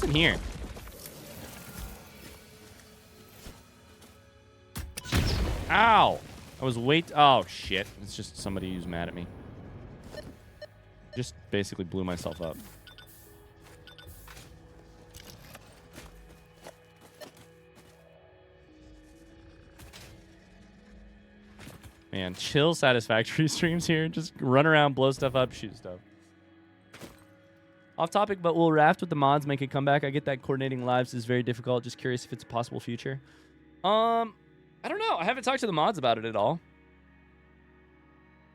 in here? Ow! I was oh shit. It's just somebody who's mad at me. Just basically blew myself up. Man, chill Satisfactory streams here. Just run around, blow stuff up, shoot stuff. Off topic, but will Raft with the mods make a comeback? I get that coordinating lives is very difficult. Just curious if it's a possible future. I don't know. I haven't talked to the mods about it at all.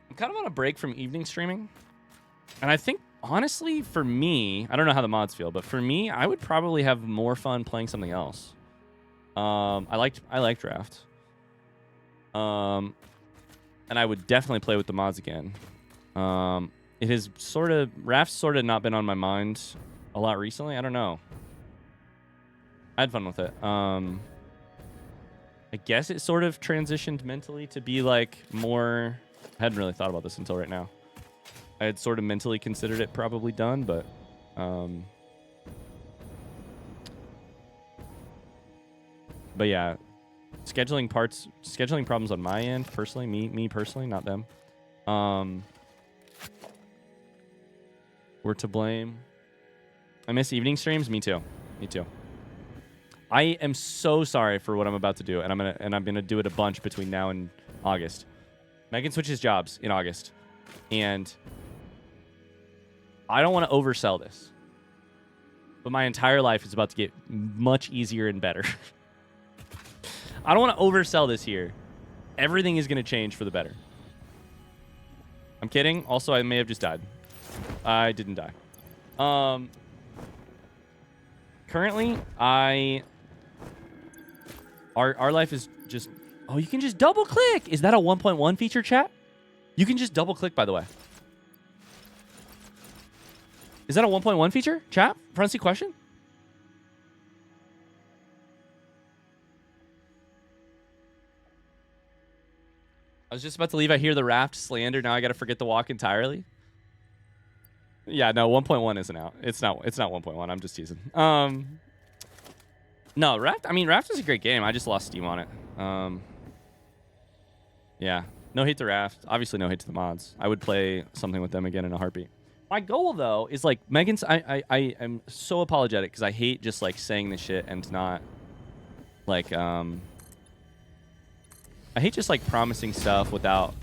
I'm kind of on a break from evening streaming. And I think, honestly, for me, I don't know how the mods feel, but for me, I would probably have more fun playing something else. I liked Raft. And I would definitely play with the mods again. It has Raft's sort of not been on my mind a lot recently. I don't know. I had fun with it. I guess it sort of transitioned mentally to be like more... I hadn't really thought about this until right now. I had sort of mentally considered it probably done, but... But yeah, scheduling problems on my end, personally, me personally, not them. We're to blame. I miss evening streams. Me too. I am so sorry for what I'm about to do, and I'm gonna do it a bunch between now and August. Megan switches jobs in August, and I don't want to oversell this, but my entire life is about to get much easier and better. I don't want to oversell this here. Everything is gonna change for the better. I'm kidding. Also, I may have just died. I didn't die. Currently, our life is just... Oh, you can just double click. Is that a 1.1 feature, chat? You can just double click, by the way. Is that a 1.1 feature, chat? Front seat question? I was just about to leave. I hear the Raft slander. Now I got to forget the walk entirely. Yeah, no, 1.1 isn't out. It's not 1.1. I'm just teasing. No, Raft. I mean, Raft is a great game. I just lost steam on it. Yeah, no hate to Raft. Obviously, no hate to the mods. I would play something with them again in a heartbeat. My goal though is like Megan's. I am so apologetic because I hate just like saying this shit and not like I hate just like promising stuff without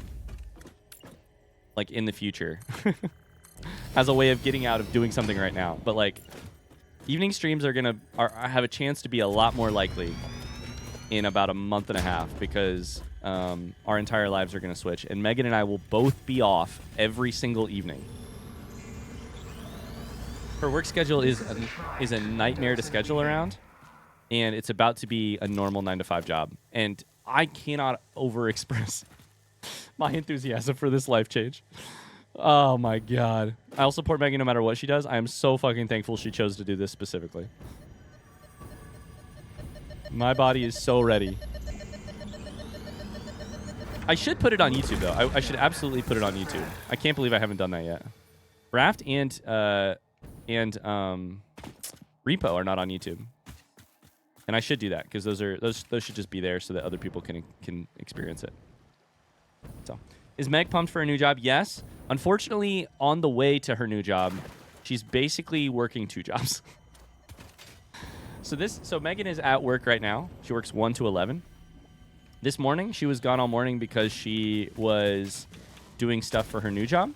like in the future. As a way of getting out of doing something right now. But like evening streams are have a chance to be a lot more likely in about a month and a half because our entire lives are going to switch, and Megan and I will both be off every single evening. Her work schedule is a nightmare to schedule around, and it's about to be a normal 9-to-5 job, and I cannot overexpress my enthusiasm for this life change. Oh my god. I'll support Megan no matter what she does. I am so fucking thankful she chose to do this specifically. My body is so ready. I should put it on YouTube though. I should absolutely put it on YouTube. I can't believe I haven't done that yet. Raft and Repo are not on YouTube. And I should do that because those should just be there so that other people can experience it. So, is Meg pumped for a new job? Yes. Unfortunately, on the way to her new job, she's basically working 2 jobs. So Megan is at work right now. She works 1 to 11. This morning, she was gone all morning because she was doing stuff for her new job.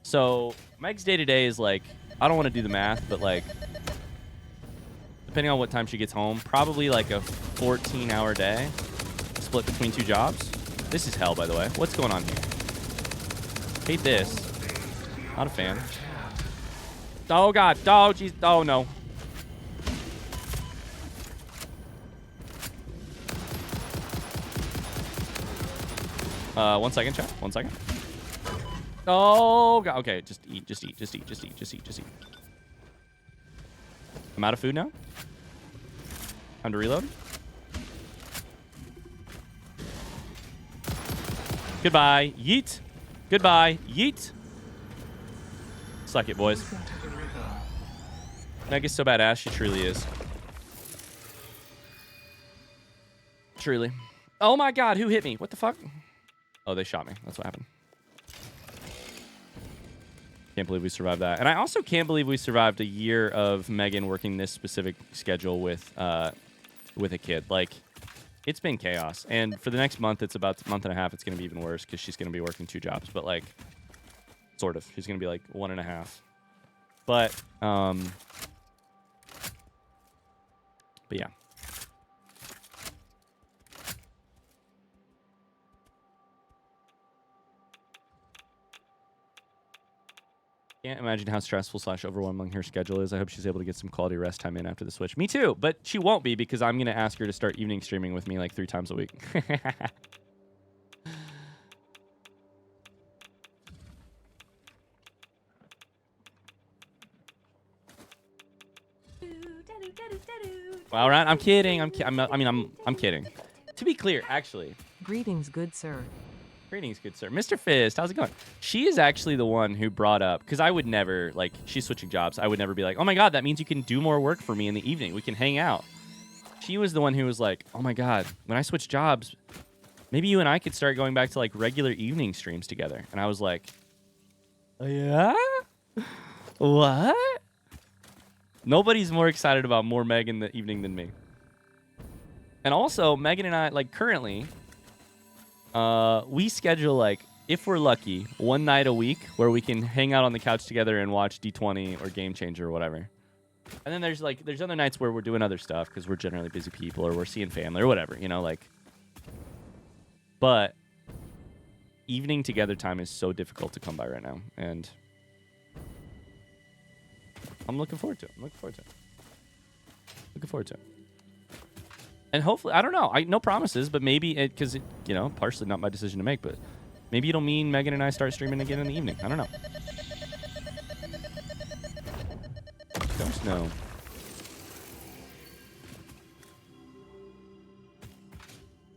So Meg's day-to-day is like, I don't want to do the math, but like, depending on what time she gets home, probably like a 14-hour day split between 2 jobs. This is hell, by the way. What's going on here? Hate this. Not a fan. Oh, God. Oh, jeez. Oh, no. 1 second, chat. 1 second. Oh, God. Okay, just eat. I'm out of food now. Time to reload. Goodbye. Yeet. Goodbye. Yeet. Suck it, boys. Meg is so badass. She truly is. Truly. Oh my god, who hit me? What the fuck? Oh, they shot me. That's what happened. Can't believe we survived that. And I also can't believe we survived a year of Megan working this specific schedule with a kid. Like, it's been chaos. And for the next month, it's about a month and a half, it's going to be even worse because she's going to be working 2 jobs. But, like, sort of. She's going to be, like, 1.5. But yeah. Can't imagine how stressful / overwhelming her schedule is. I hope she's able to get some quality rest time in after the Switch. Me too, but she won't be because I'm going to ask her to start evening streaming with me like 3 times a week. Wow, Ryan, I'm kidding. I'm kidding. To be clear, actually. Greetings, good sir. Greetings, good sir. Mr. Fist, how's it going? She is actually the one who brought up, because I would never, like, she's switching jobs. I would never be like, oh my god, that means you can do more work for me in the evening. We can hang out. She was the one who was like, oh my god, when I switch jobs, maybe you and I could start going back to, like, regular evening streams together. And I was like, oh, yeah? What? Nobody's more excited about more Meg in the evening than me. And also, Megan and I, like, currently... we schedule, like, if we're lucky, 1 night a week where we can hang out on the couch together and watch D20 or Game Changer or whatever. And then there's other nights where we're doing other stuff because we're generally busy people or we're seeing family or whatever, you know, like. But evening together time is so difficult to come by right now, and I'm looking forward to it. Looking forward to it. And hopefully, I don't know. No promises, but maybe because you know, partially not my decision to make, but maybe it'll mean Megan and I start streaming again in the evening. I don't know. Don't know.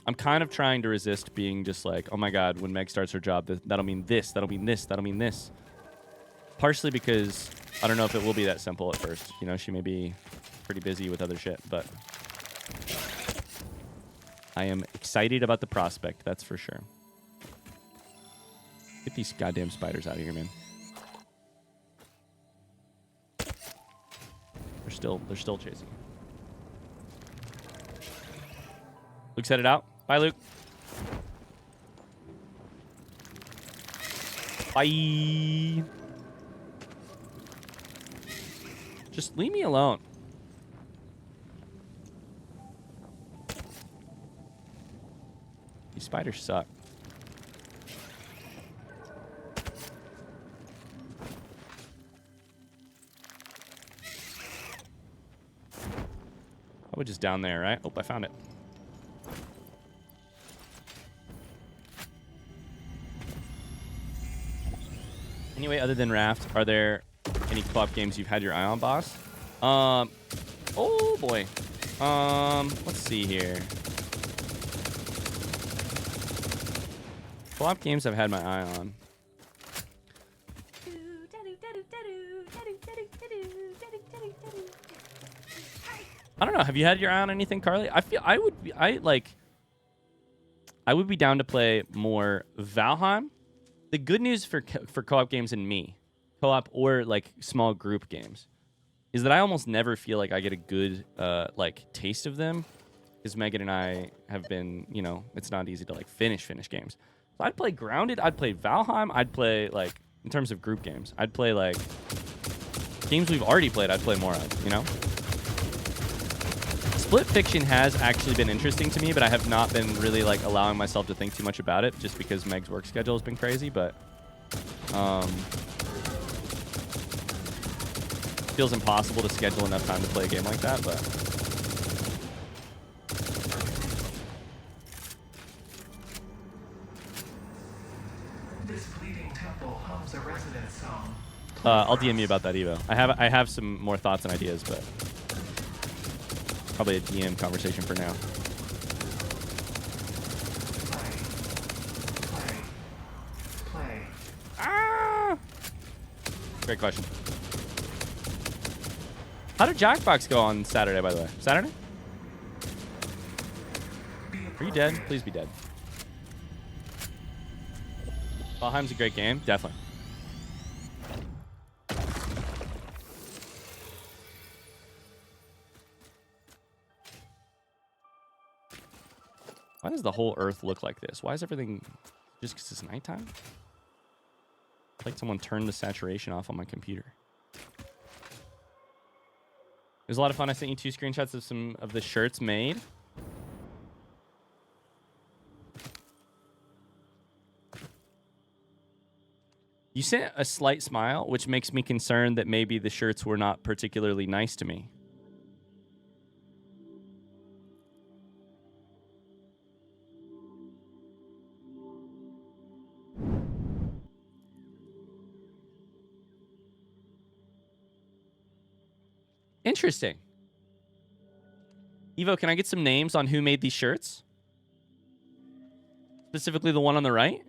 I'm kind of trying to resist being just like, oh my god, when Meg starts her job, that'll mean this, that'll mean this, that'll mean this. Partially because I don't know if it will be that simple at first. You know, she may be pretty busy with other shit, but I am excited about the prospect, that's for sure. Get these goddamn spiders out of here, man. They're still chasing. Luke's headed out. Bye, Luke. Bye. Just leave me alone. These spiders suck. Oh, just down there, right? Oh, I found it. Anyway, other than Raft, are there any co-op games you've had your eye on, boss? Oh boy. Let's see here. Co-op games I've had my eye on. I don't know. Have you had your eye on anything, Carly? I feel I would be down to play more Valheim. The good news for co-op games and me, co-op or like small group games, is that I almost never feel like I get a good like taste of them, because Megan and I have been, you know, it's not easy to like finish games. So I'd play Grounded, I'd play Valheim, I'd play like, in terms of group games, I'd play like games we've already played, I'd play more of, you know? Split Fiction has actually been interesting to me, but I have not been really like allowing myself to think too much about it, just because Meg's work schedule has been crazy. But feels impossible to schedule enough time to play a game like that. But this bleeding temple hums a resident song. I'll DM you about that, Evo. I have some more thoughts and ideas, but probably a DM conversation for now. Play. Ah! Great question. How did Jackbox go on Saturday, by the way? Saturday? Are you dead? Please be dead. Valheim's a great game. Definitely. Why does the whole Earth look like this? Why is everything just because it's nighttime? It's like someone turned the saturation off on my computer. It was a lot of fun. I sent you 2 screenshots of some of the shirts made. You sent a slight smile, which makes me concerned that maybe the shirts were not particularly nice to me. Interesting. Evo, can I get some names on who made these shirts? Specifically the one on the right?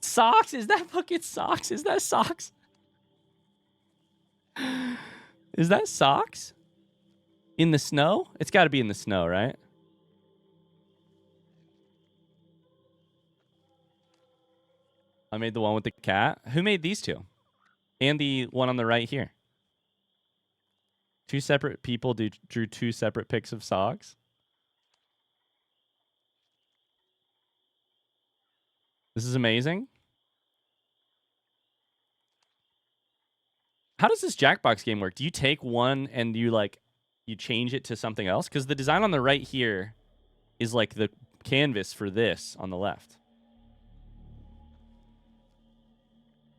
Socks? Is that fucking socks? Is that socks? Is that socks? In the snow? It's got to be in the snow, right? I made the one with the cat. Who made these two? And the one on the right here. 2 separate people drew 2 separate pics of socks. This is amazing. How does this Jackbox game work? Do you take one and you change it to something else? Because the design on the right here is like the canvas for this on the left.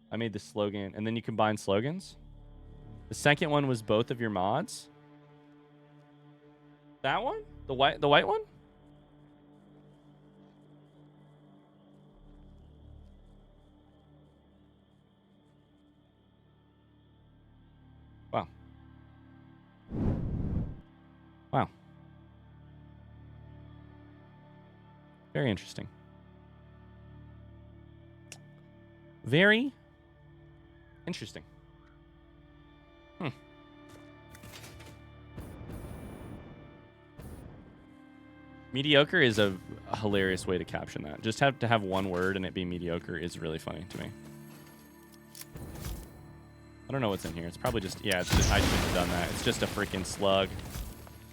I made the slogan, and then you combine slogans. The second one was both of your mods. That one? The white one? Wow. Wow. Very interesting. Very interesting. Mediocre is a hilarious way to caption that. Just have to have one word and it be mediocre is really funny to me. I don't know what's in here. It's probably just, yeah, it's just, I shouldn't have done that. It's just a freaking slug.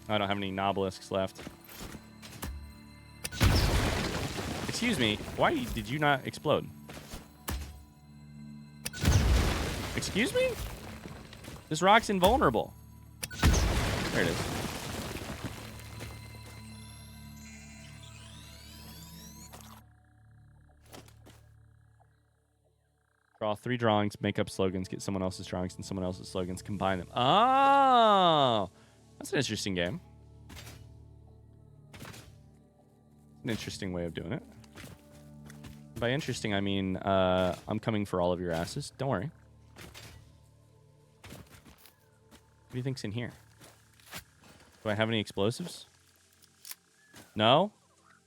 I don't have any nobelisks left. Excuse me, why did you not explode? Excuse me? This rock's invulnerable. There it is. Draw 3 drawings, make up slogans, get someone else's drawings and someone else's slogans, combine them. Oh, that's an interesting game. An interesting way of doing it. By interesting, I mean I'm coming for all of your asses. Don't worry. What do you think's in here? Do I have any explosives? No?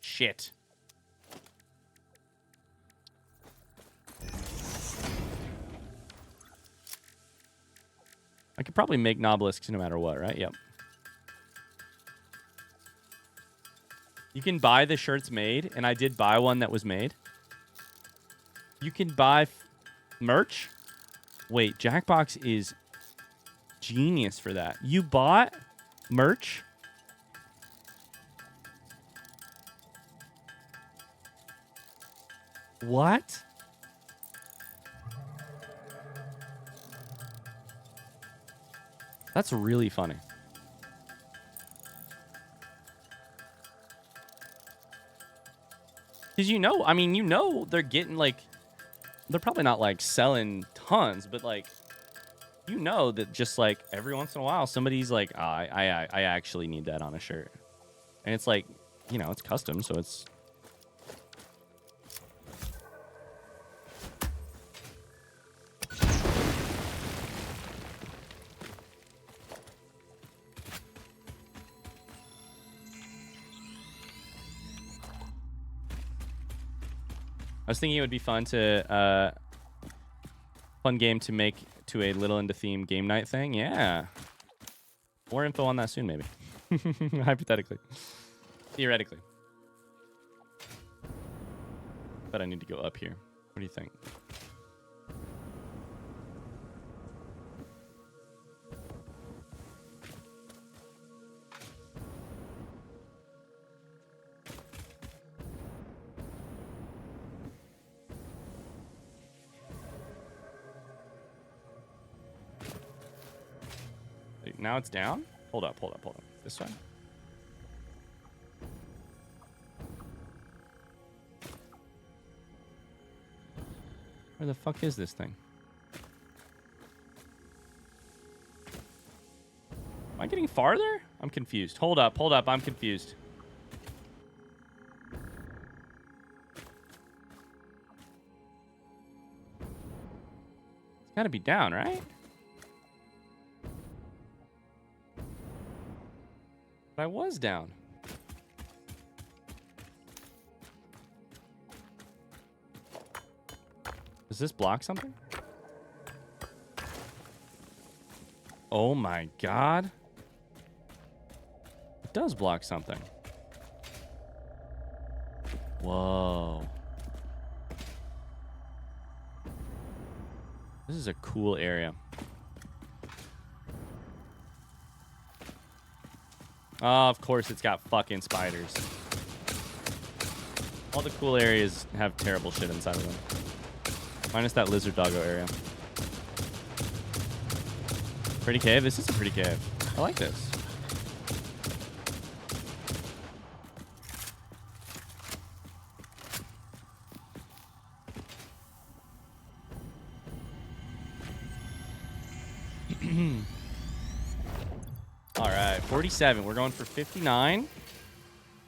Shit. I could probably make nobelisks no matter what, right? Yep. You can buy the shirts made, and I did buy one that was made. You can buy merch. Wait, Jackbox is genius for that. You bought merch? What? That's really funny. Because you know, I mean, you know they're getting like, they're probably not like selling tons, but like, you know that just like every once in a while somebody's like, oh, I actually need that on a shirt. And it's like, you know, it's custom, so it's... I was thinking it would be fun to Fun game to make to a little into theme game night thing. Yeah. More info on that soon, maybe. Hypothetically. Theoretically. But I need to go up here. What do you think? Wait, now it's down? Hold up. This way? Where the fuck is this thing? Am I getting farther? I'm confused. Hold up. I'm confused. It's gotta be down, right? But I was down. Does this block something? Oh my god. It does block something. Whoa. This is a cool area. Oh, of course it's got fucking spiders. All the cool areas have terrible shit inside of them. Minus that lizard doggo area. Pretty cave? This is a pretty cave. I like this. All right, 47. We're going for 59.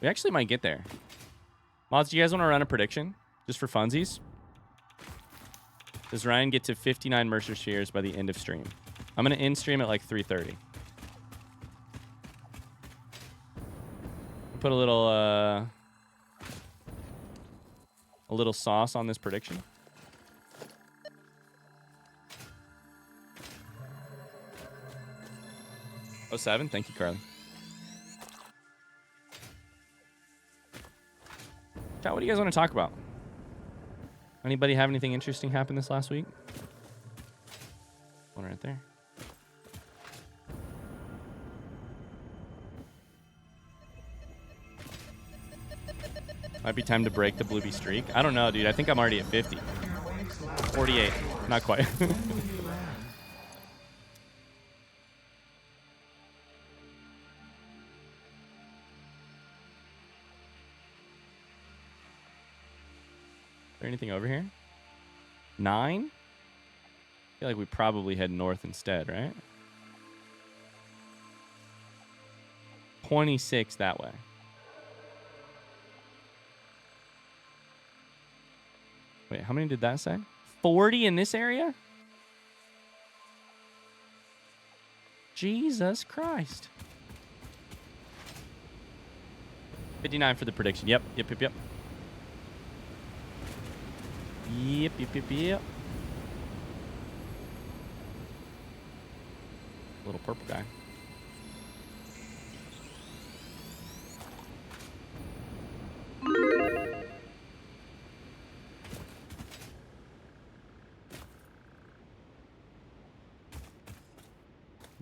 We actually might get there. Mods, do you guys want to run a prediction? Just for funsies? Does Ryan get to 59 Mercer Spheres by the end of stream? I'm going to end stream at like 3:30. Put a little sauce on this prediction. Oh, 7. Thank you, Carly. Chat, what do you guys want to talk about? Anybody have anything interesting happen this last week? One right there. Might be time to break the Bluebee streak. I don't know, dude. I think I'm already at 50. 48. Not quite. Is there anything over here? 9? I feel like we probably head north instead, right? 26 that way. Wait, how many did that say? 40 in this area? Jesus Christ. 59 for the prediction. Yep. Yep. Little purple guy.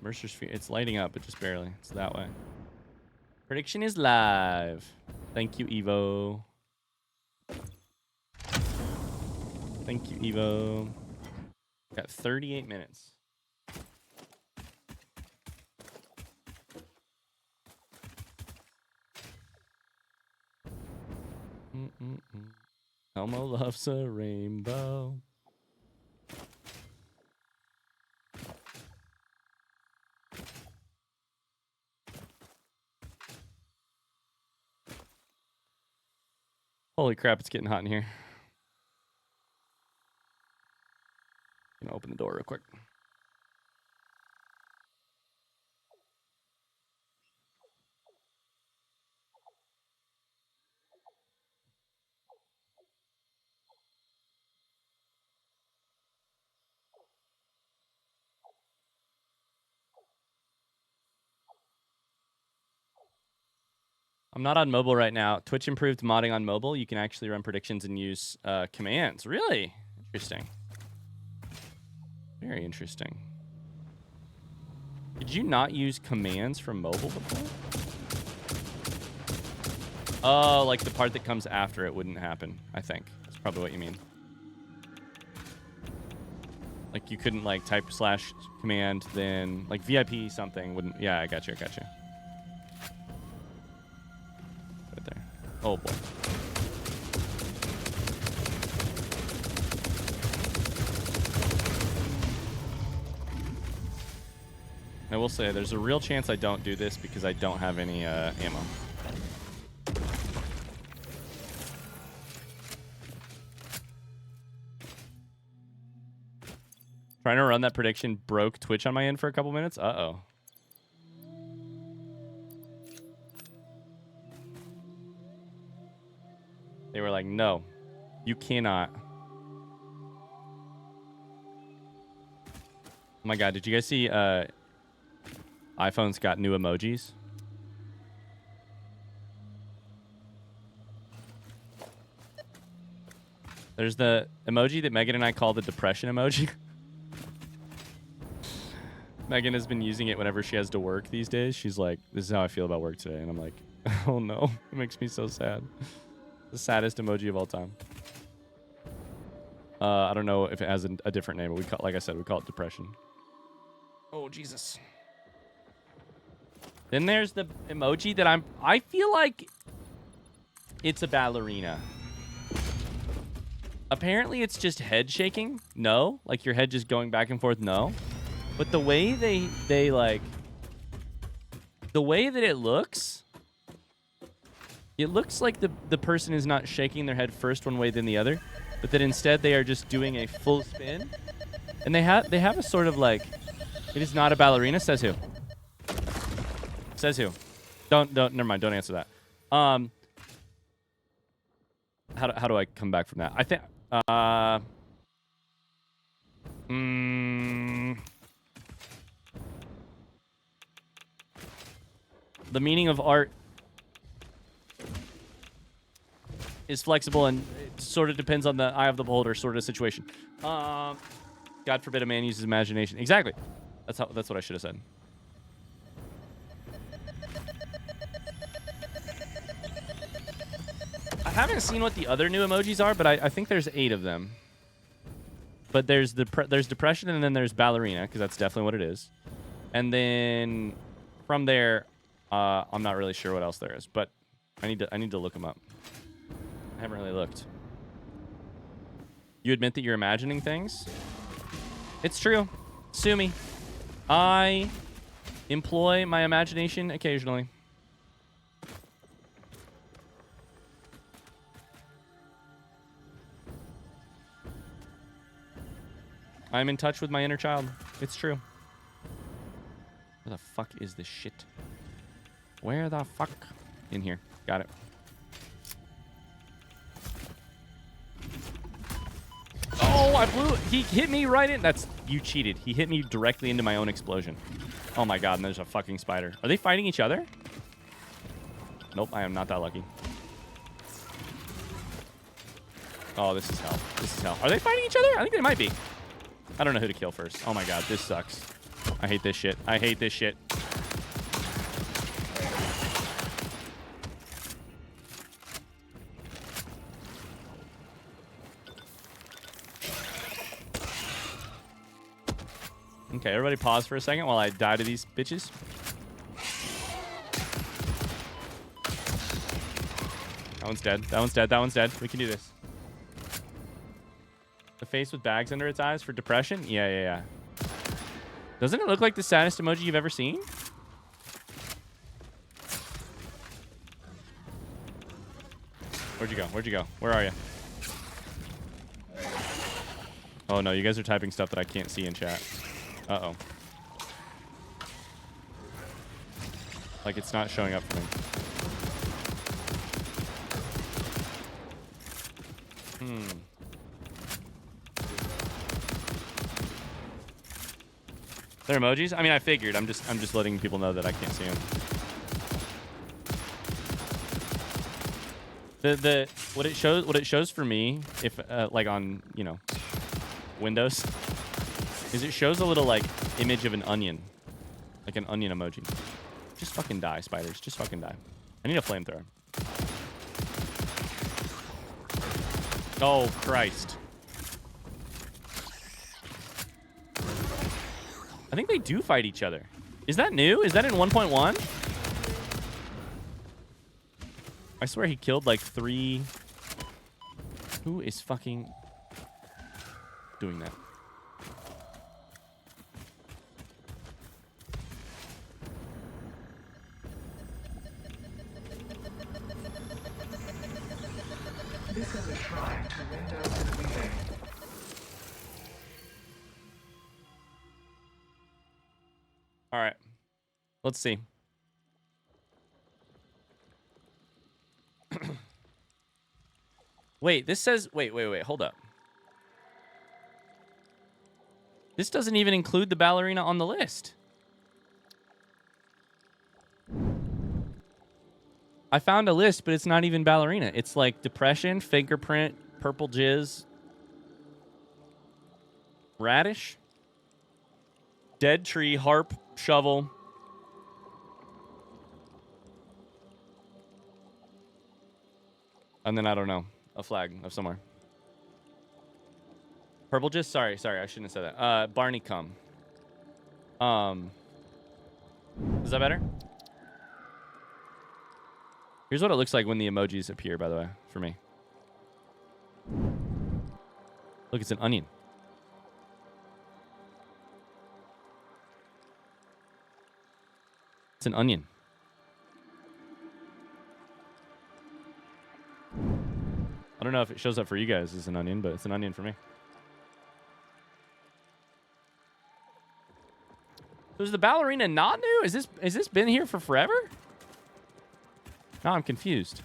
Mercer Sphere. It's lighting up, but just barely. It's that way. Prediction is live. Thank you, Evo. Thank you, Evo. Got 38 minutes. Elmo loves a rainbow. Holy crap, it's getting hot in here. Gonna open the door real quick. I'm not on mobile right now. Twitch improved modding on mobile. You can actually run predictions and use commands. Really? Interesting. Very interesting. Did you not use commands from mobile before? Oh, like the part that comes after it wouldn't happen, I think. That's probably what you mean. Like you couldn't like type / command, then like VIP something wouldn't. Yeah, I got you. Right there. Oh boy. I will say there's a real chance I don't do this because I don't have any ammo. Trying to run that prediction broke Twitch on my end for a couple minutes. Uh-oh. They were like, no, you cannot. Oh my God, did you guys see iPhone's got new emojis? There's the emoji that Megan and I call the depression emoji. Megan has been using it whenever she has to work these days. She's like, this is how I feel about work today. And I'm like, oh no, it makes me so sad. The saddest emoji of all time. I don't know if it has a different name, but we call, like I said, we call it depression. Oh, Jesus. Then there's the emoji that I feel like it's a ballerina. Apparently it's just head shaking. No. Like your head just going back and forth. No. But the way they like, the way that it looks like the person is not shaking their head first one way then the other, but that instead they are just doing a full spin. And they have a sort of like, it is not a ballerina. Says who? Says who? Don't never mind. Don't answer that. How do I come back from that? I think the meaning of art is flexible and it sort of depends on the eye of the beholder sort of situation. God forbid a man uses imagination. Exactly. That's what I should have said. I haven't seen what the other new emojis are, but I think there's 8 of them. But there's depression and then there's ballerina, because that's definitely what it is. And then from there, I'm not really sure what else there is, but I need to look them up. I haven't really looked. You admit that you're imagining things? It's true. Sue me. I employ my imagination occasionally. I'm in touch with my inner child. It's true. Where the fuck is this shit? Where the fuck? In here. Got it. Oh, I blew it. He hit me right in. You cheated. He hit me directly into my own explosion. Oh my God, and there's a fucking spider. Are they fighting each other? Nope, I am not that lucky. Oh, this is hell. This is hell. Are they fighting each other? I think they might be. I don't know who to kill first. Oh my God, this sucks. I hate this shit. I hate this shit. Okay, everybody pause for a second while I die to these bitches. That one's dead. That one's dead. That one's dead. We can do this. The face with bags under its eyes for depression? Yeah. Doesn't it look like the saddest emoji you've ever seen? Where'd you go? Where'd you go? Where are you? Oh no, you guys are typing stuff that I can't see in chat. Uh-oh. Like it's not showing up for me. They're emojis? I mean, I figured. I'm just letting people know that I can't see them. The what it shows for me, if like on Windows, is it shows a little like image of an onion, like an onion emoji. Just fucking die, spiders. Just fucking die. I need a flamethrower. Oh Christ! I think they do fight each other. Is that new? Is that in 1.1? I swear he killed like 3. Who is fucking doing that? This is a shrine to Windows and Weaving. All right. Let's see. Wait, this says... Wait. Hold up. This doesn't even include the ballerina on the list. I found a list, but it's not even ballerina. It's like depression, fingerprint, purple jizz, radish, dead tree, harp, shovel. And then I don't know. A flag of somewhere. Purple jizz? Sorry, I shouldn't have said that. Barney come. Is that better? Here's what it looks like when the emojis appear, by the way, for me. Look, it's an onion. It's an onion. I don't know if it shows up for you guys as an onion, but it's an onion for me. So is the ballerina not new? Is this been here for forever? No, I'm confused.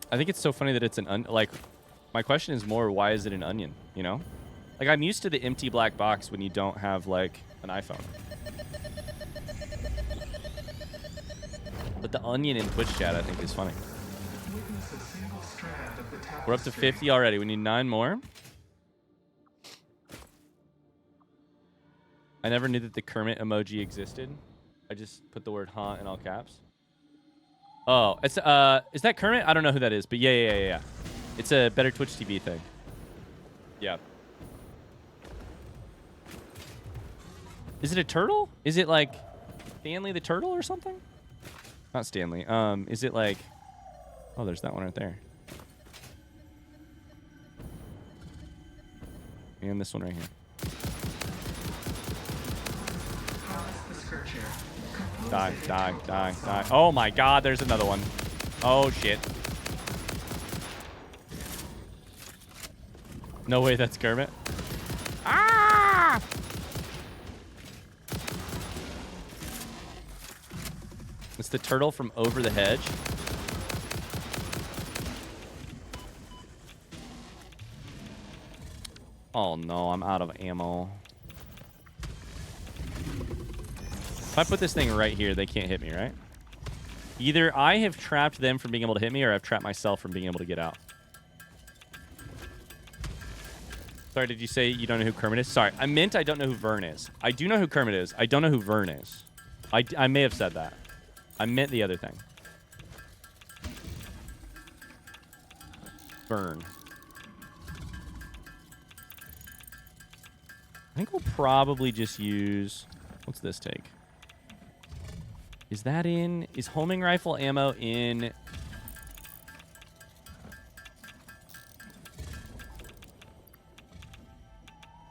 I think it's so funny that it's an like. My question is more, why is it an onion? You know, like I'm used to the empty black box when you don't have like an iPhone. But the onion in Twitch chat, I think, is funny. Witness a single strand of the tapestry. We're up to 50 already. We need 9 more. I never knew that the Kermit emoji existed. I just put the word "huh" in all caps. Oh, it's is that Kermit? I don't know who that is, but yeah. It's a Better Twitch TV thing. Yeah. Is it a turtle? Is it like Stanley the Turtle or something? Not Stanley. Is it like... Oh, there's that one right there. And this one right here. Die. Oh my god, there's another one. Oh shit. No way that's Kermit. Ah! It's the turtle from Over the Hedge. Oh no, I'm out of ammo. If I put this thing right here, they can't hit me, right? Either I have trapped them from being able to hit me, or I've trapped myself from being able to get out. Sorry, did you say you don't know who Kermit is? Sorry, I meant I don't know who Vern is. I do know who Kermit is. I don't know who Vern is. I may have said that. I meant the other thing. Vern. I think we'll probably just use... What's this take? Is that in... Is homing rifle ammo in...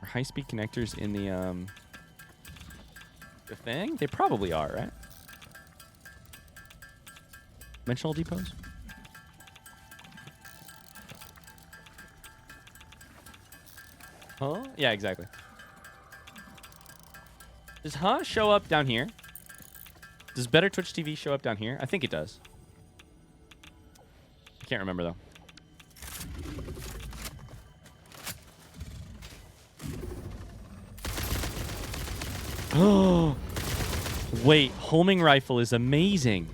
Are high-speed connectors in the thing? They probably are, right? Dimensional depots? Huh? Yeah, exactly. Does huh show up down here? Does Better Twitch TV show up down here? I think it does. I can't remember, though. Oh, wait. Homing rifle is amazing.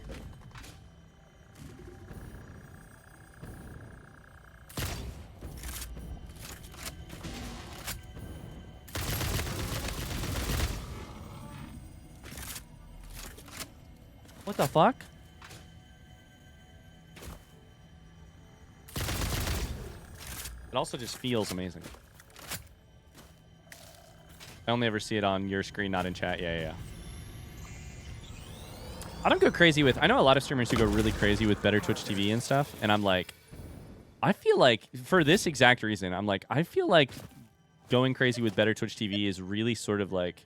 What the fuck? It also just feels amazing. I only ever see it on your screen, not in chat. Yeah. I don't go crazy with... I know a lot of streamers who go really crazy with Better Twitch TV and stuff, and I'm like... I feel like, for this exact reason, I'm like, I feel like going crazy with Better Twitch TV is really sort of like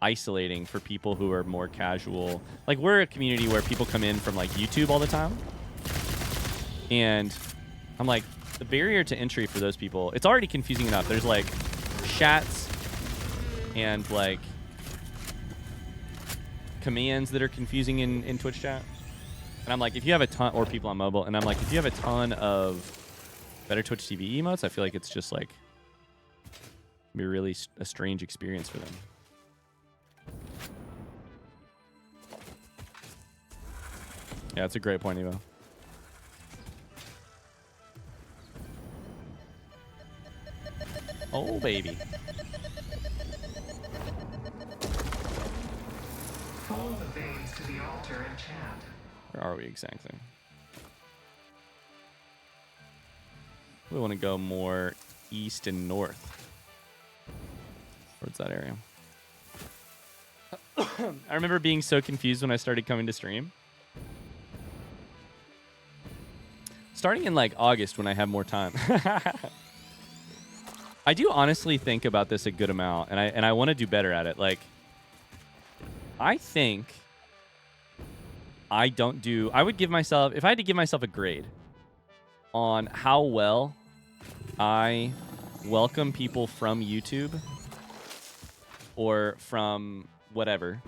isolating for people who are more casual. Like, we're a community where people come in from like YouTube all the time. And I'm like, the barrier to entry for those people, it's already confusing enough. There's like chats and like commands that are confusing in Twitch chat. And I'm like, if you have a ton, or people on mobile, and I'm like, if you have a ton of Better Twitch TV emotes, I feel like it's just like be really a strange experience for them. Yeah, it's a great point, Evo. Oh, baby. Follow the veins to the altar and chant. Where are we exactly? We want to go more east and north. Towards that area. I remember being so confused when I started coming to stream. Starting in like August when I have more time. I do honestly think about this a good amount, and I want to do better at it. Like, I think I don't do... I would give myself... If I had to give myself a grade on how well I welcome people from YouTube or from whatever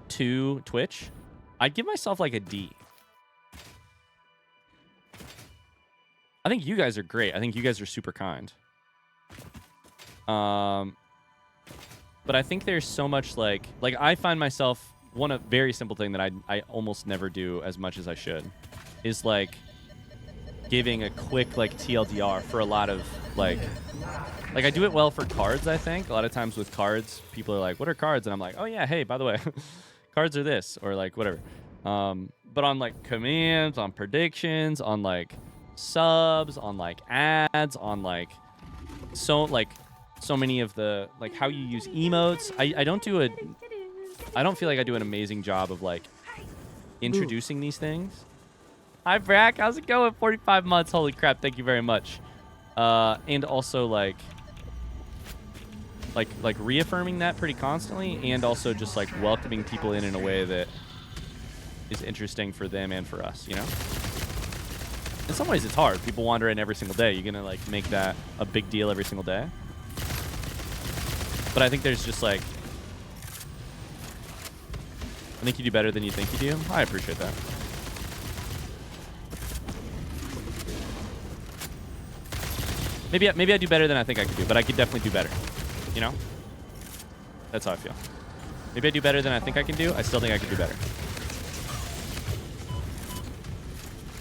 to Twitch, I'd give myself like a D. I think you guys are great. I think you guys are super kind. But I think there's so much like I find myself, one a very simple thing that I almost never do as much as I should is like giving a quick like TLDR for a lot of like I do it well for cards. I think a lot of times with cards, people are like, what are cards? And I'm like, oh yeah, hey, by the way, cards are this, or like whatever. But on like commands, on predictions, on like subs, on like ads, on like so many of the like how you use emotes, I don't feel like I do an amazing job of like introducing these things. Hi Brack, how's it going? 45 months, holy crap, thank you very much. And also like reaffirming that pretty constantly, and also just like welcoming people in a way that is interesting for them and for us, you know? In some ways it's hard. People wander in every single day. You're gonna like make that a big deal every single day. But I think there's just like, I think you do better than you think you do. I appreciate that. Maybe I do better than I think I could do, but I could definitely do better. You know? That's how I feel. Maybe I do better than I think I can do. I still think I could do better.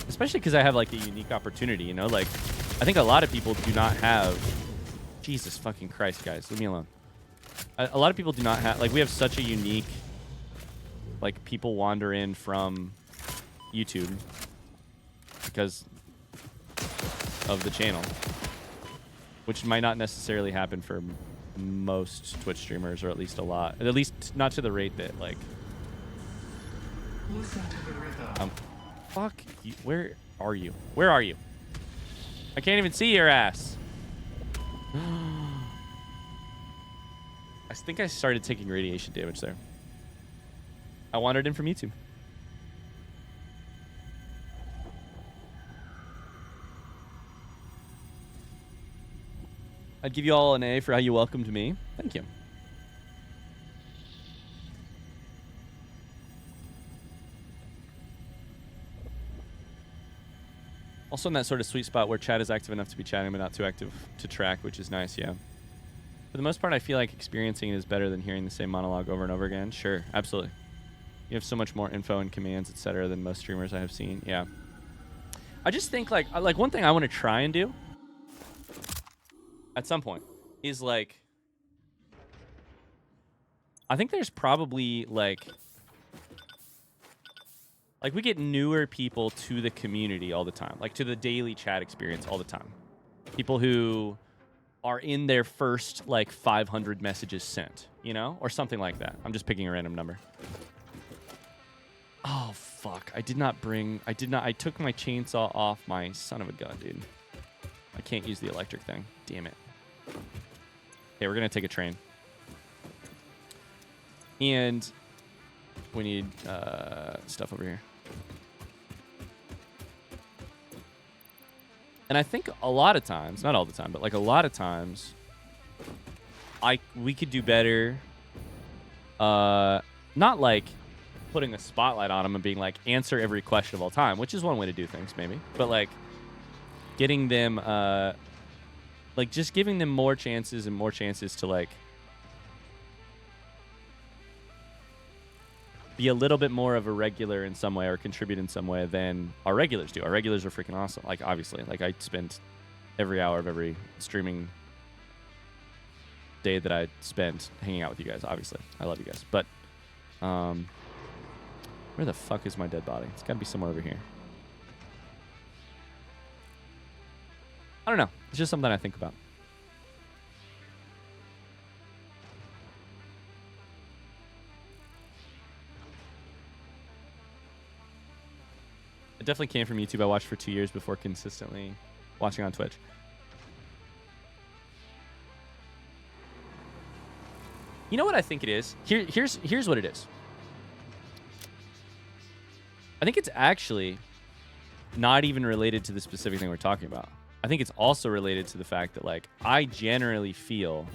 Especially because I have like a unique opportunity, you know? Like, I think a lot of people do not have... Jesus fucking Christ, guys. Leave me alone. A lot of people do not have... Like, we have such a unique... Like, people wander in from YouTube because of the channel. Which might not necessarily happen for most Twitch streamers, or at least a lot. At least not to the rate that, like... Listen to the rhythm. Fuck you. Where are you? Where are you? I can't even see your ass. I think I started taking radiation damage there. I wandered in from YouTube. I'd give you all an A for how you welcomed me. Thank you. Also in that sort of sweet spot where chat is active enough to be chatting, but not too active to track, which is nice, yeah. For the most part, I feel like experiencing it is better than hearing the same monologue over and over again. Sure, absolutely. You have so much more info and commands, etc., than most streamers I have seen. Yeah. I just think like one thing I want to try and do at some point is like, I think there's probably like we get newer people to the community all the time, like to the daily chat experience all the time. People who are in their first like 500 messages sent, you know, or something like that. I'm just picking a random number. Oh, fuck. I took my chainsaw off my son of a gun, dude. I can't use the electric thing. Damn it. Okay, we're going to take a train. And we need stuff over here. And I think a lot of times, not all the time, but like a lot of times, we could do better. Not like putting a spotlight on them and being like, answer every question of all time, which is one way to do things, maybe. But like getting them, like just giving them more chances and more chances to like be a little bit more of a regular in some way or contribute in some way than our regulars do. Our regulars are freaking awesome. Like, obviously, like I spend every hour of every streaming day that I spend hanging out with you guys. Obviously, I love you guys. But, where the fuck is my dead body? It's got to be somewhere over here. I don't know. It's just something I think about. It definitely came from YouTube. I watched for 2 years before consistently watching on Twitch. You know what I think it is? Here's what it is. I think it's actually not even related to the specific thing we're talking about. I think it's also related to the fact that, like, I generally feel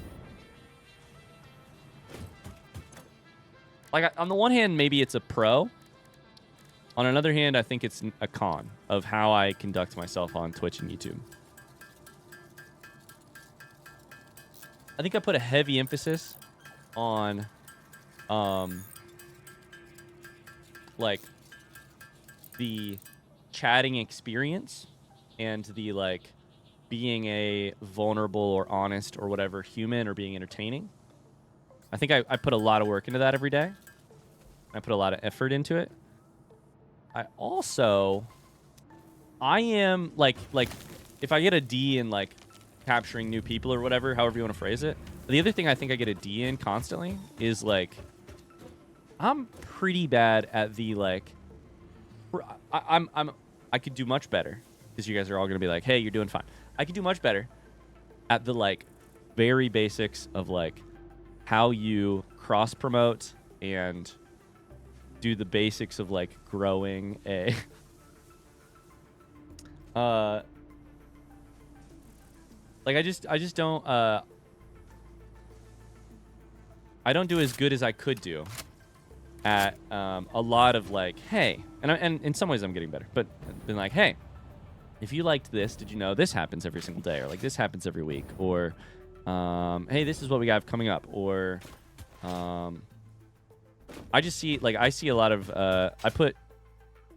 like, on the one hand, maybe it's a pro. On another hand, I think it's a con of how I conduct myself on Twitch and YouTube. I think I put a heavy emphasis on, like, the chatting experience and the, like, being a vulnerable or honest or whatever human or being entertaining. I think I put a lot of work into that every day. I put a lot of effort into it. I am like if I get a D in like capturing new people or whatever, however you want to phrase it. The other thing I think I get a D in constantly is like I'm pretty bad at the like I could do much better because you guys are all gonna be like, hey, you're doing fine. I could do much better at the like very basics of like how you cross promote and do the basics of like growing a like I just don't I don't do as good as I could do at a lot of like, hey, and in some ways I'm getting better, but been like, hey, if you liked this, did you know this happens every single day, or like this happens every week, or hey, this is what we have coming up, or I just see, like, I see a lot of, I put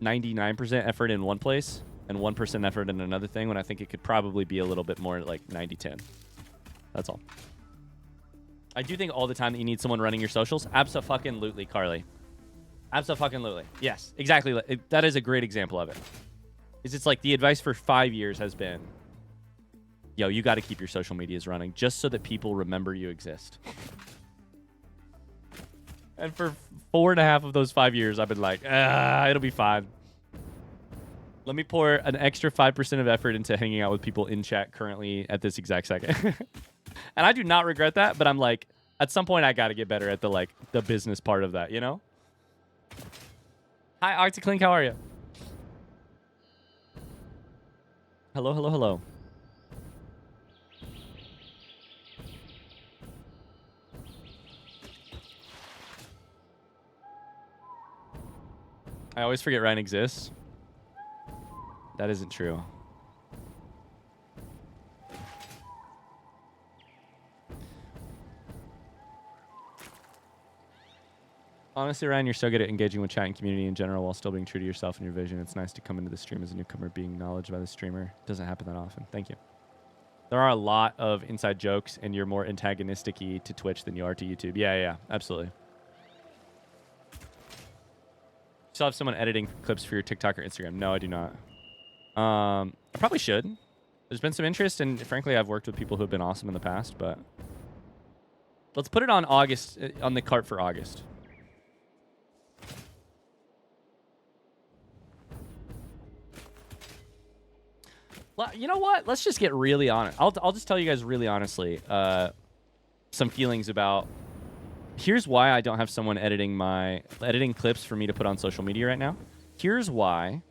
99% effort in one place and 1% effort in another thing when I think it could probably be a little bit more like 90-10. That's all. I do think all the time that you need someone running your socials. Abso-fucking-lutely, Carly. Abso-fucking-lutely. Yes, exactly. That is a great example of it. It's like the advice for 5 years has been, yo, you got to keep your social medias running just so that people remember you exist. And for 4.5 of those 5 years, I've been like, it'll be fine. Let me pour an extra 5% of effort into hanging out with people in chat currently at this exact second. And I do not regret that, but I'm like, at some point, I got to get better at the, like, the business part of that, you know? Hi, Octoclink, how are you? Hello, hello, hello. I always forget Ryan exists. That isn't true. Honestly, Ryan, you're so good at engaging with chat and community in general while still being true to yourself and your vision. It's nice to come into the stream as a newcomer being acknowledged by the streamer. It doesn't happen that often. Thank you. There are a lot of inside jokes, and you're more antagonistic-y to Twitch than you are to YouTube. Yeah, absolutely. You still have someone editing clips for your TikTok or Instagram? No, I do not. I probably should. There's been some interest, and frankly, I've worked with people who have been awesome in the past, but let's put it on August, on the cart for August. You know what? Let's just get really honest. I'll just tell you guys really honestly some feelings about. Here's why I don't have someone editing clips for me to put on social media right now. Here's why.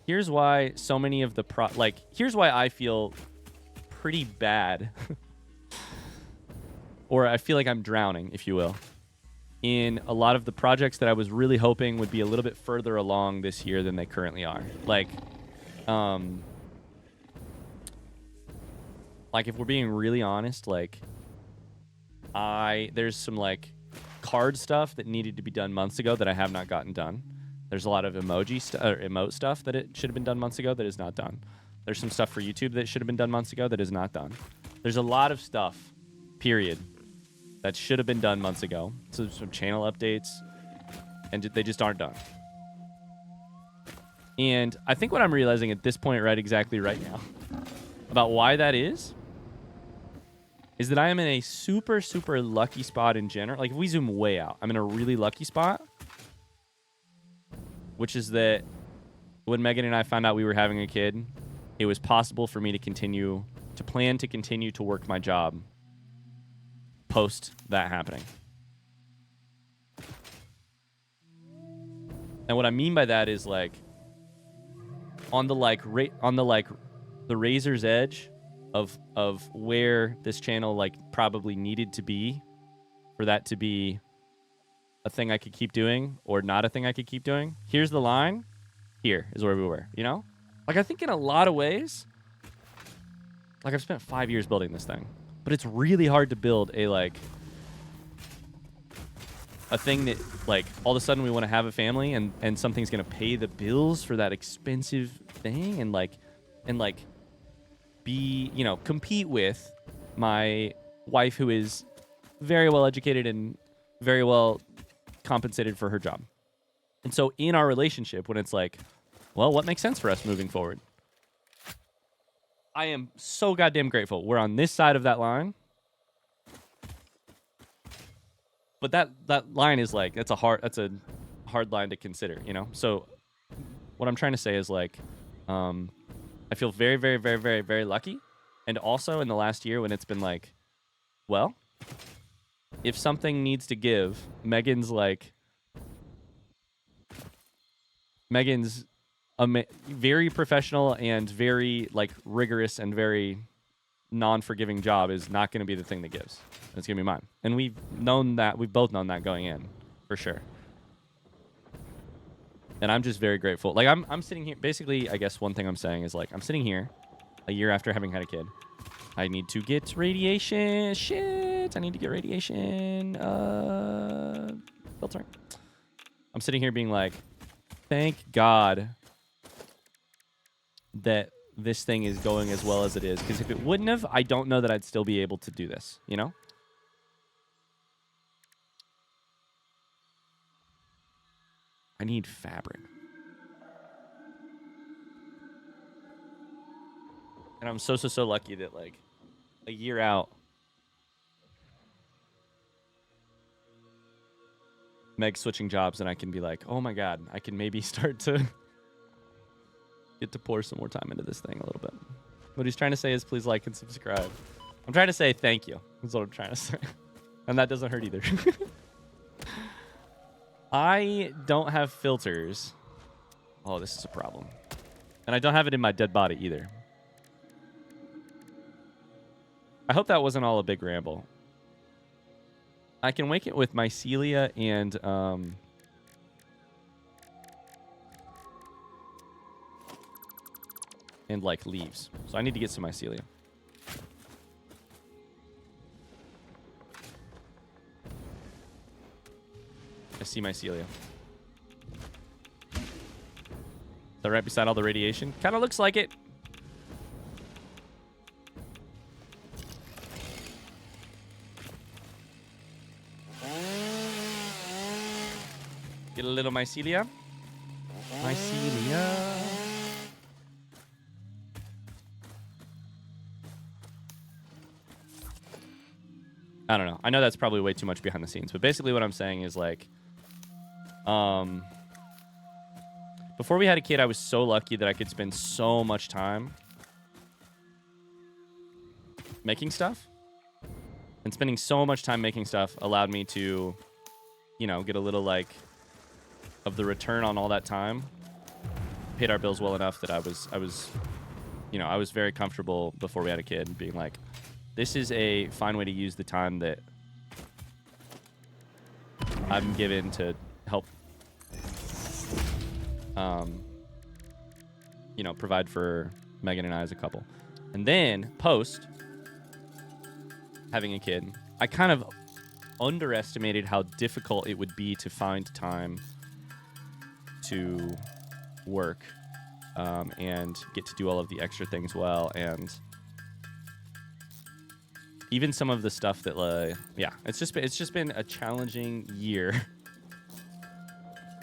Here's why so many of the here's why I feel pretty bad, or I feel like I'm drowning, if you will, in a lot of the projects that I was really hoping would be a little bit further along this year than they currently are. Like if we're being really honest, there's some card stuff that needed to be done months ago that I have not gotten done. There's a lot of emote stuff that it should have been done months ago that is not done. There's some stuff for YouTube that should have been done months ago that is not done. There's a lot of stuff, period, that should have been done months ago. So some channel updates, and they just aren't done. And I think what I'm realizing at this point exactly right now about why that is that I am in a super, super lucky spot in general. If we zoom way out, I'm in a really lucky spot, which is that when Megan and I found out we were having a kid, it was possible for me to plan to continue to work my job post that happening. And what I mean by that is on the razor's edge of where this channel probably needed to be for that to be a thing I could keep doing or not a thing I could keep doing. Here's the line. Here is where we were, you know? I think in a lot of ways, I've spent 5 years building this thing, but it's really hard to build a thing that all of a sudden we want to have a family and something's going to pay the bills for that expensive thing and be, compete with my wife who is very well educated and very well compensated for her job. And so in our relationship, when it's well, what makes sense for us moving forward? I am so goddamn grateful we're on this side of that line. But that line is that's a hard line to consider, you know? So what I'm trying to say is I feel very, very, very, very, very lucky. And also in the last year when it's been well, if something needs to give, Megan's very professional and very rigorous and very non-forgiving job is not going to be the thing that gives. It's going to be mine. And we've both known that going in, for sure. And I'm just very grateful. I'm sitting here, basically, I guess one thing I'm saying is I'm sitting here a year after having had a kid. I need to get radiation. Shit. I need to get radiation filtering. I'm sitting here being thank God that this thing is going as well as it is. Because if it wouldn't have, I don't know that I'd still be able to do this, you know? I need fabric. And I'm so lucky that a year out, Meg's switching jobs and I can be oh my God, I can maybe start to get to pour some more time into this thing a little bit. What he's trying to say is please like and subscribe. I'm trying to say thank you. That's what I'm trying to say. And that doesn't hurt either. I don't have filters. Oh, this is a problem. And I don't have it in my dead body either. I hope that wasn't all a big ramble. I can wake it with mycelia and like leaves. So I need to get some mycelia. I see mycelia. Is that right beside all the radiation? Kind of looks like it. Get a little mycelia. Mycelia. I don't know. I know that's probably way too much behind the scenes, but basically what I'm saying is like, before we had a kid, I was so lucky that I could spend so much time making stuff. And spending so much time making stuff allowed me to, you know, get a little like of the return on all that time. Paid our bills well enough that I was, you know, I was very comfortable before we had a kid being like, this is a fine way to use the time that I'm given to help, you know, provide for Megan and I as a couple. And then post having a kid, I kind of underestimated how difficult it would be to find time to work and get to do all of the extra things well. And even some of the stuff that, yeah, it's just been a challenging year.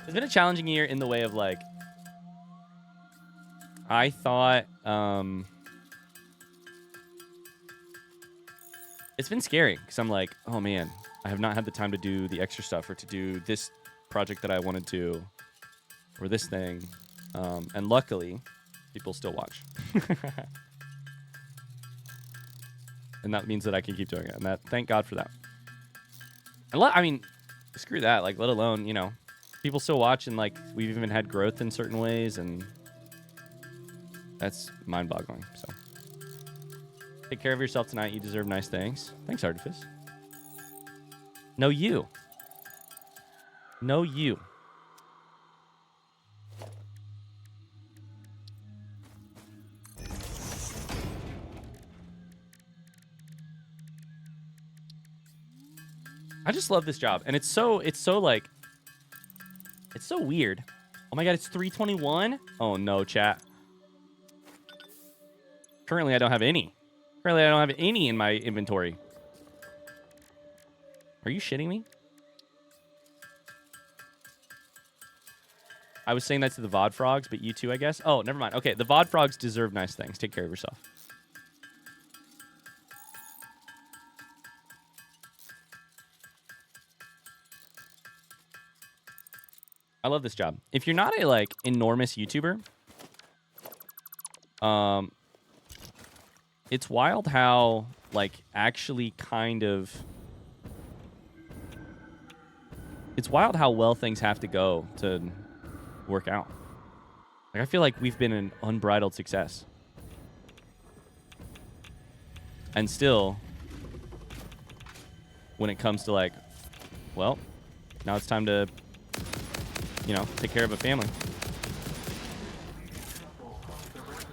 It's been a challenging year in the way of like, I thought, it's been scary because I'm like, oh man, I have not had the time to do the extra stuff or to do this project that I wanted to, or this thing. And luckily, people still watch. And that means that I can keep doing it. And that, thank God for that. And I mean, screw that. Like, let alone, you know, people still watch and like we've even had growth in certain ways, and that's mind-boggling. So, take care of yourself tonight. You deserve nice things. Thanks, Artifice. No, you. No, you. I just love this job, and it's so like, it's so weird. Oh my God, it's 3:21. Oh no, chat. Currently, I don't have any. Currently, I don't have any in my inventory. Are you shitting me? I was saying that to the VOD frogs, but you too, I guess. Oh, never mind. Okay, the VOD frogs deserve nice things. Take care of yourself. I love this job. If you're not a like enormous YouTuber, it's wild how like actually kind of, it's wild how well things have to go to work out. Like I feel like we've been an unbridled success. And still, when it comes to like, well, now it's time to, you know, take care of a family.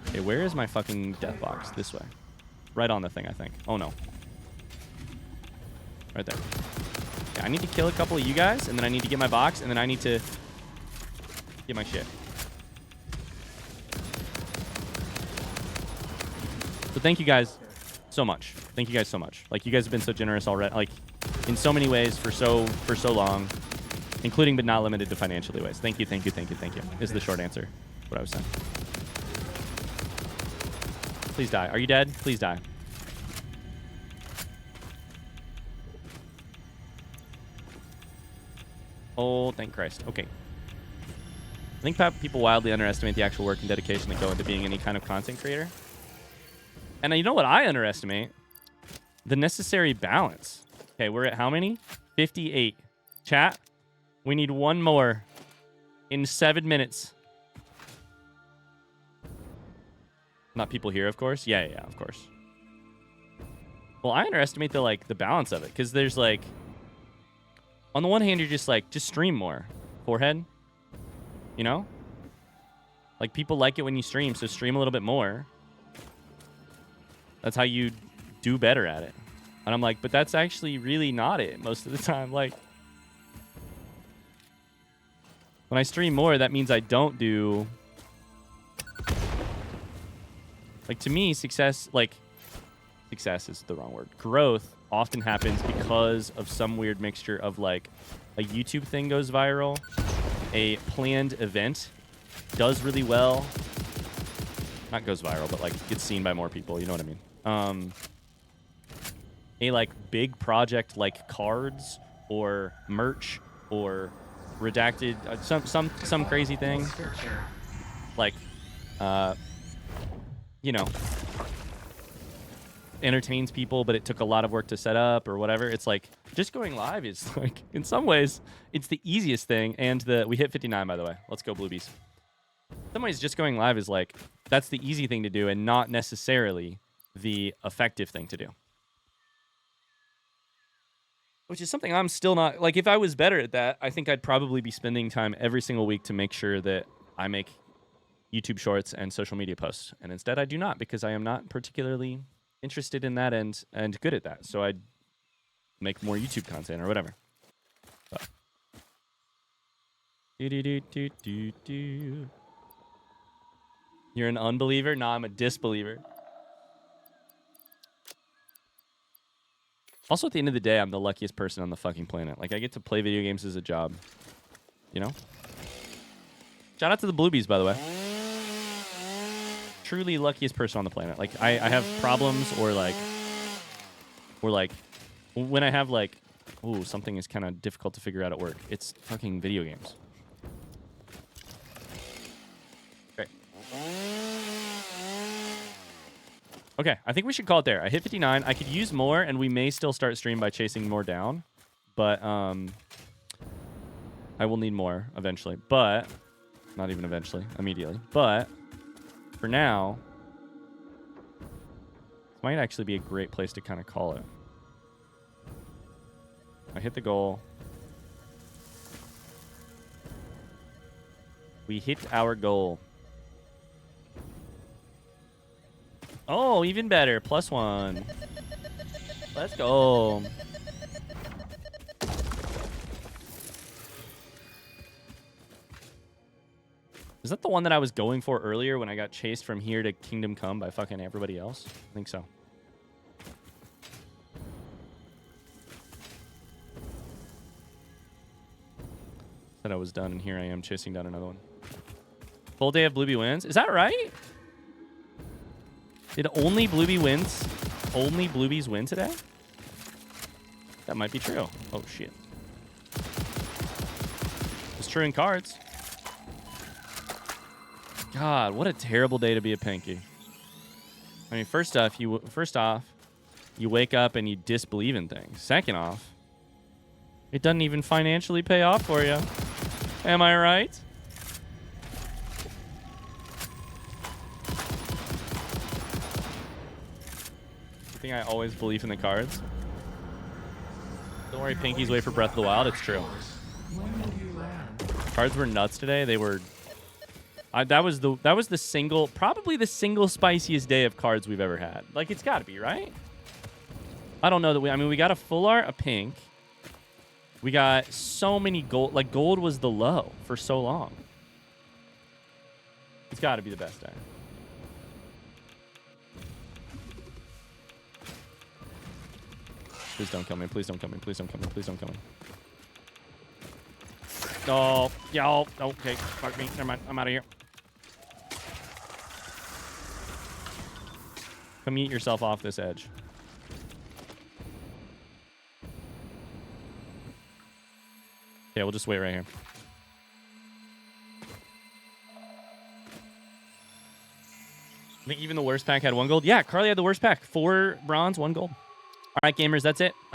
Okay, where is my fucking death box? This way. Right on the thing, I think. Oh, no. Right there. Okay, I need to kill a couple of you guys, and then I need to get my box, and then I need to get my shit. So thank you guys so much. Thank you guys so much. Like, you guys have been so generous already. Like, in so many ways for so long. Including but not limited to financially ways. Thank you, thank you, thank you, thank you. Is the short answer. What I was saying. Please die. Are you dead? Please die. Oh, thank Christ. Okay. I think people wildly underestimate the actual work and dedication that go into being any kind of content creator. And you know what I underestimate? The necessary balance. Okay, we're at how many? 58. Chat. We need one more in 7 minutes. Not people here, of course. Yeah, of course. Well, I underestimate the balance of it, because there's like, on the one hand, you're just like, just stream more. Forehead. You know? Like, people like it when you stream, so stream a little bit more. That's how you do better at it. And I'm like, but that's actually really not it most of the time. Like, when I stream more, that means I don't do... Like, to me, success is the wrong word. Growth often happens because of some weird mixture of, like, a YouTube thing goes viral, a planned event does really well. Not goes viral, but, like, gets seen by more people. You know what I mean? A, like, big project like cards or merch or redacted, some crazy thing. Like, you know, entertains people, but it took a lot of work to set up or whatever. It's like, just going live is, like, in some ways, it's the easiest thing. And we hit 59, by the way. Let's go, Bluebies. In some ways, just going live is, like, that's the easy thing to do and not necessarily the effective thing to do. Which is something I'm still not... Like, if I was better at that, I think I'd probably be spending time every single week to make sure that I make YouTube shorts and social media posts. And instead, I do not, because I am not particularly interested in that and good at that. So I'd make more YouTube content or whatever. But. You're an unbeliever? No, I'm a disbeliever. Also, at the end of the day, I'm the luckiest person on the fucking planet. Like, I get to play video games as a job. You know? Shout out to the Bluebies, by the way. Truly luckiest person on the planet. Like, I have problems or when I have, like, ooh, something is kind of difficult to figure out at work. It's fucking video games. Okay. Okay, I think we should call it there. I hit 59. I could use more, and we may still start stream by chasing more down. But, I will need more eventually. But, not even eventually, immediately. But, for now, this might actually be a great place to kind of call it. I hit the goal. We hit our goal. Oh, even better. +1. Let's go. Is that the one that I was going for earlier when I got chased from here to Kingdom Come by fucking everybody else? I think so. Said I was done, and here I am chasing down another one. Full day of Bluebie wins? Is that right? Did only Bluebie wins? Only Bluebies win today? That might be true. Oh, shit. It's true in cards. God, what a terrible day to be a Pinky. I mean, first off, you wake up and you disbelieve in things. Second off, it doesn't even financially pay off for you. Am I right? I think I always believe in the cards. Don't worry, Pinkies wait for Breath of the Wild. It's true. Cards were nuts today. They were... that was the single, probably the single spiciest day of cards we've ever had. Like, it's got to be, right? I don't know that we got a full art, a pink. We got so many gold. Like, gold was the low for so long. It's got to be the best day. Please don't kill me. Please don't kill me. Please don't kill me. Please don't kill me. Oh, y'all. Okay, fuck me. Never mind. I'm out of here. Come eat yourself off this edge. Okay, we'll just wait right here. I think even the worst pack had 1 gold. Yeah, Carly had the worst pack. 4 bronze, 1 gold. All right, gamers, that's it.